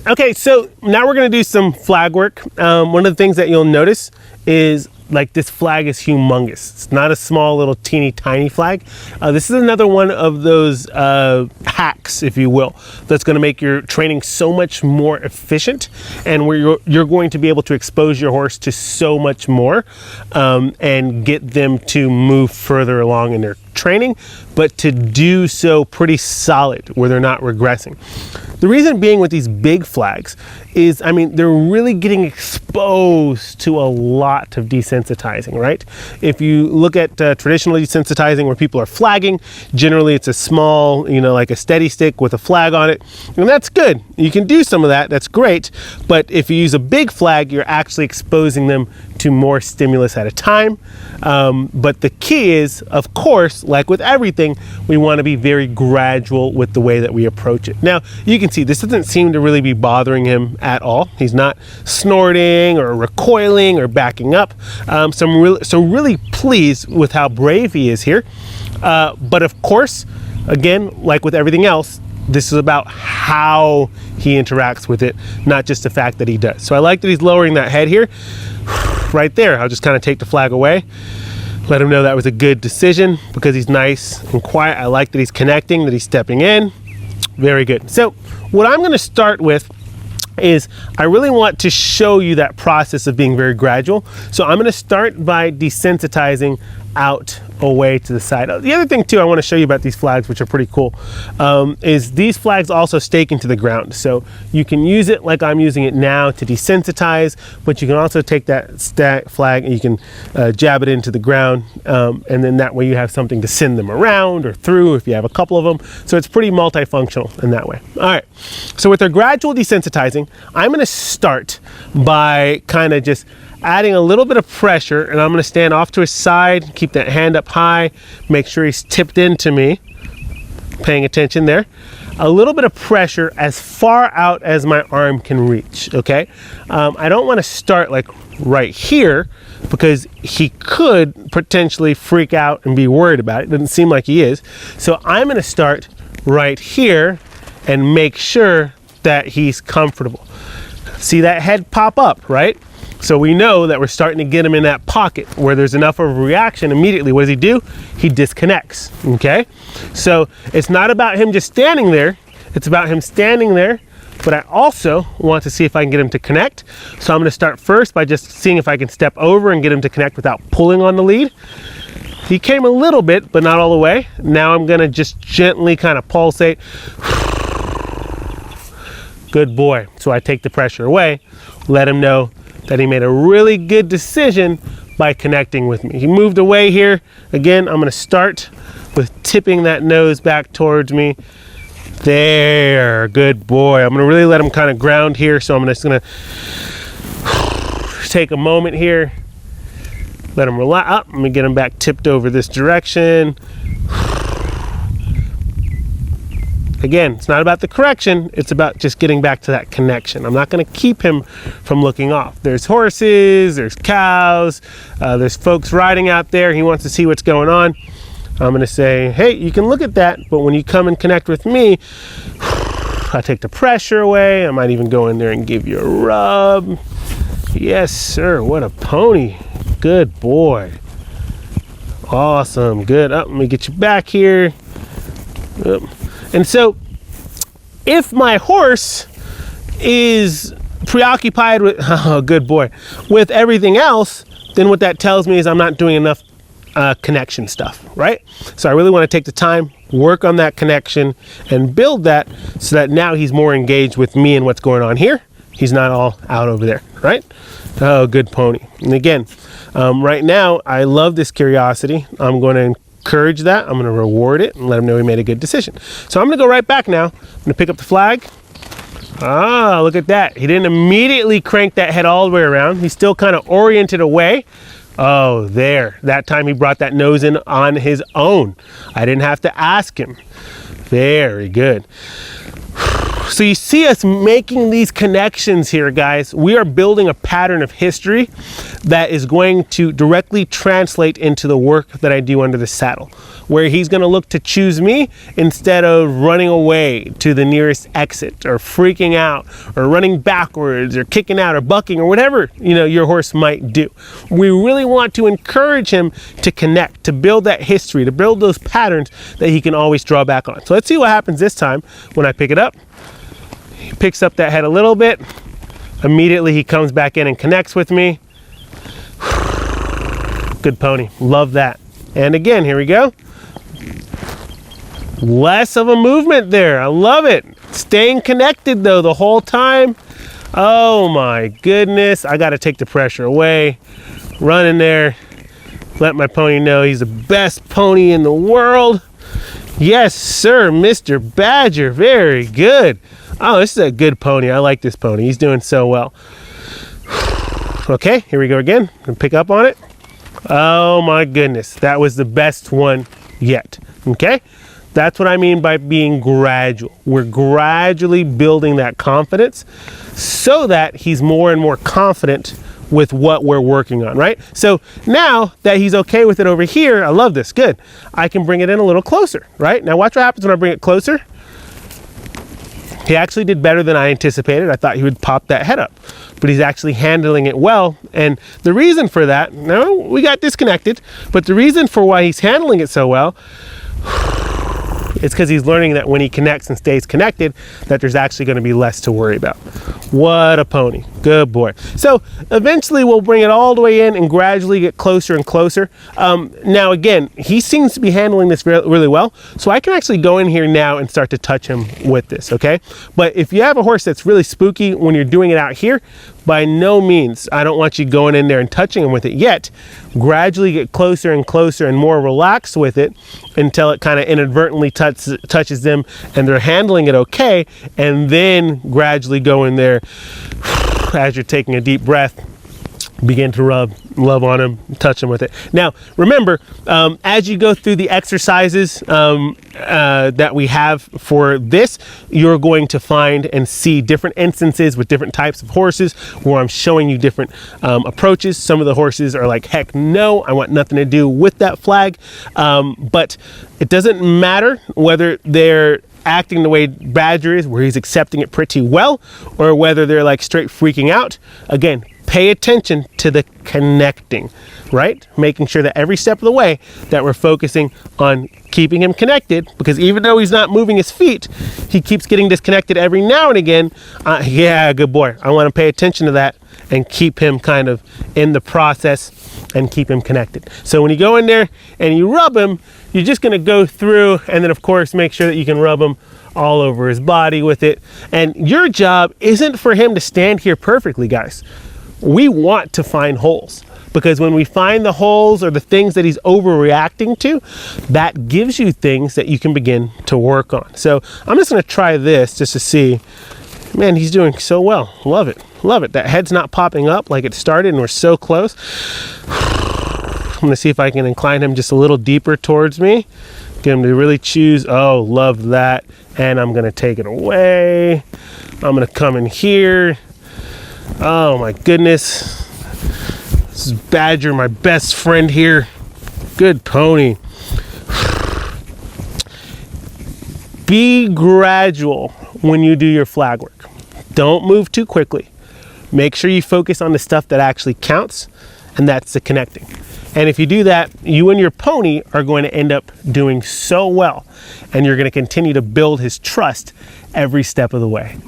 Okay, so now we're gonna do some flag work. One of the things that you'll notice is like this flag is humongous. It's not a small little teeny tiny flag. This is another one of those hacks, if you will, that's gonna make your training so much more efficient, and where you're going to be able to expose your horse to so much more and get them to move further along in their training, but to do so pretty solid where they're not regressing. The reason being with these big flags is, I mean, they're really getting exposed to a lot of desensitizing, right? If you look at traditional desensitizing where people are flagging, generally it's a small, you know, like a steady stick with a flag on it, and that's good. You can do some of that, that's great, but if you use a big flag, you're actually exposing them to more stimulus at a time. But the key is, of course, like with everything, we want to be very gradual with the way that we approach it. Now, you can see this doesn't seem to really be bothering him at all. He's not snorting or recoiling or backing up. So I'm really pleased with how brave he is here. But of course, again, like with everything else, this is about how he interacts with it, not just the fact that he does. So I like that he's lowering that head here. Right there, I'll just kind of take the flag away. Let him know that was a good decision because he's nice and quiet. I like that he's connecting, that he's stepping in. Very good. So what I'm going to start with is I really want to show you that process of being very gradual. So I'm going to start by desensitizing out away to the side. The other thing too I want to show you about these flags, which are pretty cool, is these flags also stake into the ground. So you can use it like I'm using it now to desensitize, but you can also take that flag and you can jab it into the ground, and then that way you have something to send them around or through if you have a couple of them. So it's pretty multifunctional in that way. All right, so with their gradual desensitizing, I'm going to start by kind of just adding a little bit of pressure, and I'm going to stand off to his side, keep that hand up high, make sure he's tipped into me, paying attention there. A little bit of pressure as far out as my arm can reach, okay? I don't want to start like right here because he could potentially freak out and be worried about it. It doesn't seem like he is. So I'm going to start right here and make sure that he's comfortable. See that head pop up, right? So we know that we're starting to get him in that pocket where there's enough of a reaction immediately. What does he do? He disconnects, okay? So it's not about him just standing there. It's about him standing there, but I also want to see if I can get him to connect. So I'm gonna start first by just seeing if I can step over and get him to connect without pulling on the lead. He came a little bit, but not all the way. Now I'm gonna just gently kind of pulsate. Good boy. So I take the pressure away, let him know that he made a really good decision by connecting with me. He moved away here. Again, I'm gonna start with tipping that nose back towards me. There, good boy. I'm gonna really let him kind of ground here, so I'm just gonna take a moment here, let him relax. Up, let me get him back tipped over this direction. Again, it's not about the correction, it's about just getting back to that connection. I'm not gonna keep him from looking off. There's horses, there's cows, there's folks riding out there. He wants to see what's going on. I'm gonna say, hey, you can look at that, but when you come and connect with me, I take the pressure away. I might even go in there and give you a rub. Yes, sir, what a pony. Good boy. Awesome, good. Let me get you back here. And so if my horse is preoccupied with, oh, good boy, with everything else, then what that tells me is I'm not doing enough connection stuff, right? So I really want to take the time, work on that connection and build that so that now he's more engaged with me and what's going on here. He's not all out over there, right? Oh, good pony. And again, right now, I love this curiosity. I'm going to encourage that. I'm going to reward it and let him know he made a good decision. So I'm going to go right back now. I'm going to pick up the flag. Ah, look at that. He didn't immediately crank that head all the way around. He's still kind of oriented away. Oh, there. That time he brought that nose in on his own. I didn't have to ask him. Very good. So you see us making these connections here, guys. We are building a pattern of history that is going to directly translate into the work that I do under the saddle, where he's going to look to choose me instead of running away to the nearest exit or freaking out or running backwards or kicking out or bucking or whatever, you know, your horse might do. We really want to encourage him to connect, to build that history, to build those patterns that he can always draw back on. So let's see what happens this time when I pick it up. He picks up that head a little bit. Immediately he comes back in and connects with me. Good pony, love that. And again, here we go. Less of a movement there, I love it. Staying connected though the whole time. Oh my goodness, I gotta take the pressure away. Run in there, let my pony know he's the best pony in the world. Yes, sir, Mr. Badger, very good. Oh, this is a good pony. I like this pony. He's doing so well. Okay, here we go again. Pick up on it. Oh my goodness, that was the best one yet. Okay, that's what I mean by being gradual. We're gradually building that confidence so that he's more and more confident with what we're working on, right? So now that he's okay with it over here, I love this, good. I can bring it in a little closer, right? Now watch what happens when I bring it closer. He actually did better than I anticipated. I thought he would pop that head up, but he's actually handling it well. And the reason for that, no, we got disconnected, but the reason for why he's handling it so well, it's because he's learning that when he connects and stays connected, that there's actually going to be less to worry about. What a pony. Good boy. So eventually we'll bring it all the way in and gradually get closer and closer. Now again, he seems to be handling this really well. So I can actually go in here now and start to touch him with this, okay? But if you have a horse that's really spooky when you're doing it out here, by no means, I don't want you going in there and touching him with it yet. Gradually get closer and closer and more relaxed with it until it kind of inadvertently touches them and they're handling it okay. And then gradually go in there as you're taking a deep breath, begin to love on him, touch him with it. Now, remember, as you go through the exercises that we have for this, you're going to find and see different instances with different types of horses where I'm showing you different approaches. Some of the horses are like, heck no, I want nothing to do with that flag. But it doesn't matter whether they're acting the way Badger is, where he's accepting it pretty well, or whether they're like straight freaking out. Again, pay attention to the connecting, right? Making sure that every step of the way that we're focusing on keeping him connected, because even though he's not moving his feet, he keeps getting disconnected every now and again. Yeah, good boy. I want to pay attention to that and keep him kind of in the process and keep him connected. So when you go in there and you rub him, you're just going to go through and then of course make sure that you can rub him all over his body with it. And your job isn't for him to stand here perfectly, guys. We want to find holes, because when we find the holes or the things that he's overreacting to, that gives you things that you can begin to work on. So I'm just going to try this just to see. Man, he's doing so well. Love it. Love it. That head's not popping up like it started and we're so close. I'm going to see if I can incline him just a little deeper towards me. Get him to really choose. Oh, love that. And I'm going to take it away. I'm going to come in here. Oh my goodness. This is Badger, my best friend here. Good pony. Be gradual when you do your flag work. Don't move too quickly. Make sure you focus on the stuff that actually counts, and that's the connecting. And if you do that, you and your pony are going to end up doing so well, and you're going to continue to build his trust every step of the way.